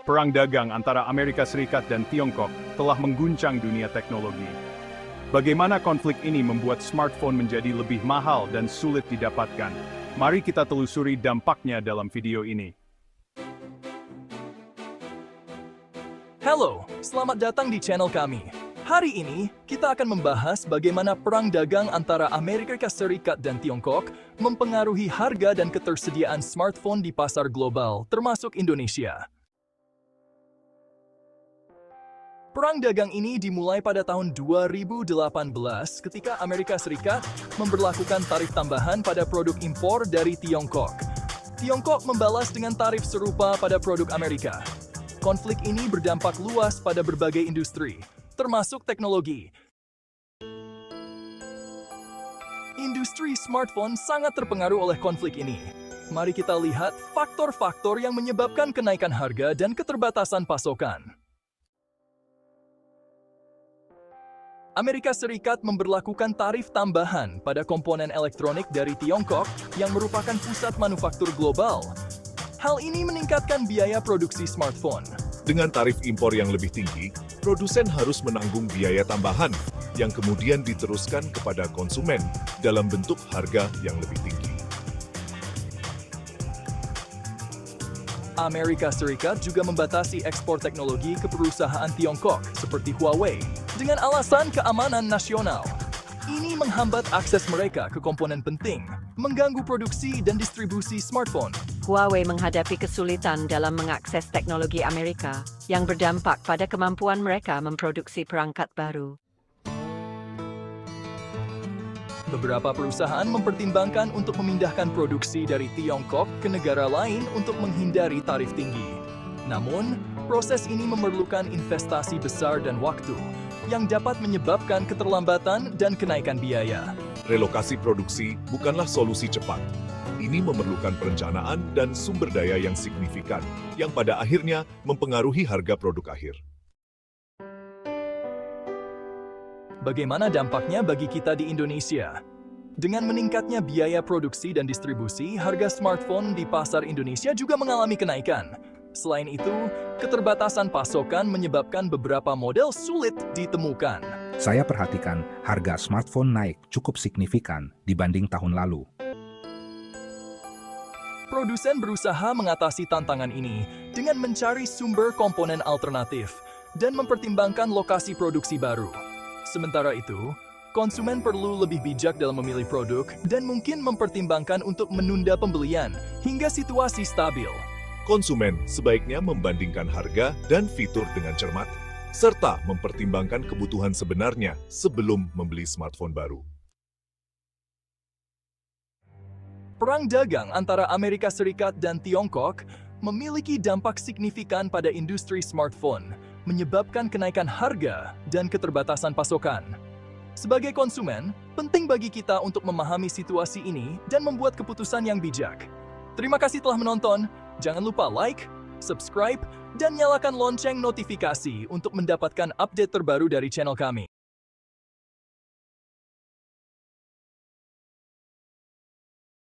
Perang dagang antara Amerika Serikat dan Tiongkok telah mengguncang dunia teknologi. Bagaimana konflik ini membuat smartphone menjadi lebih mahal dan sulit didapatkan? Mari kita telusuri dampaknya dalam video ini. Halo, selamat datang di channel kami. Hari ini, kita akan membahas bagaimana perang dagang antara Amerika Serikat dan Tiongkok mempengaruhi harga dan ketersediaan smartphone di pasar global, termasuk Indonesia. Perang dagang ini dimulai pada tahun 2018 ketika Amerika Serikat memberlakukan tarif tambahan pada produk impor dari Tiongkok. Tiongkok membalas dengan tarif serupa pada produk Amerika. Konflik ini berdampak luas pada berbagai industri, termasuk teknologi. Industri smartphone sangat terpengaruh oleh konflik ini. Mari kita lihat faktor-faktor yang menyebabkan kenaikan harga dan keterbatasan pasokan. Amerika Serikat memberlakukan tarif tambahan pada komponen elektronik dari Tiongkok yang merupakan pusat manufaktur global. Hal ini meningkatkan biaya produksi smartphone. Dengan tarif impor yang lebih tinggi, produsen harus menanggung biaya tambahan yang kemudian diteruskan kepada konsumen dalam bentuk harga yang lebih tinggi. Amerika Serikat juga membatasi ekspor teknologi ke perusahaan Tiongkok seperti Huawei dengan alasan keamanan nasional. Ini menghambat akses mereka ke komponen penting, mengganggu produksi dan distribusi smartphone. Huawei menghadapi kesulitan dalam mengakses teknologi Amerika yang berdampak pada kemampuan mereka memproduksi perangkat baru. Beberapa perusahaan mempertimbangkan untuk memindahkan produksi dari Tiongkok ke negara lain untuk menghindari tarif tinggi. Namun, proses ini memerlukan investasi besar dan waktu, yang dapat menyebabkan keterlambatan dan kenaikan biaya. Relokasi produksi bukanlah solusi cepat. Ini memerlukan perencanaan dan sumber daya yang signifikan, yang pada akhirnya mempengaruhi harga produk akhir. Bagaimana dampaknya bagi kita di Indonesia? Dengan meningkatnya biaya produksi dan distribusi, harga smartphone di pasar Indonesia juga mengalami kenaikan. Selain itu, keterbatasan pasokan menyebabkan beberapa model sulit ditemukan. Saya perhatikan harga smartphone naik cukup signifikan dibanding tahun lalu. Produsen berusaha mengatasi tantangan ini dengan mencari sumber komponen alternatif dan mempertimbangkan lokasi produksi baru. Sementara itu, konsumen perlu lebih bijak dalam memilih produk dan mungkin mempertimbangkan untuk menunda pembelian hingga situasi stabil. Konsumen sebaiknya membandingkan harga dan fitur dengan cermat, serta mempertimbangkan kebutuhan sebenarnya sebelum membeli smartphone baru. Perang dagang antara Amerika Serikat dan Tiongkok memiliki dampak signifikan pada industri smartphone, menyebabkan kenaikan harga dan keterbatasan pasokan. Sebagai konsumen, penting bagi kita untuk memahami situasi ini dan membuat keputusan yang bijak. Terima kasih telah menonton. Jangan lupa like, subscribe, dan nyalakan lonceng notifikasi untuk mendapatkan update terbaru dari channel kami.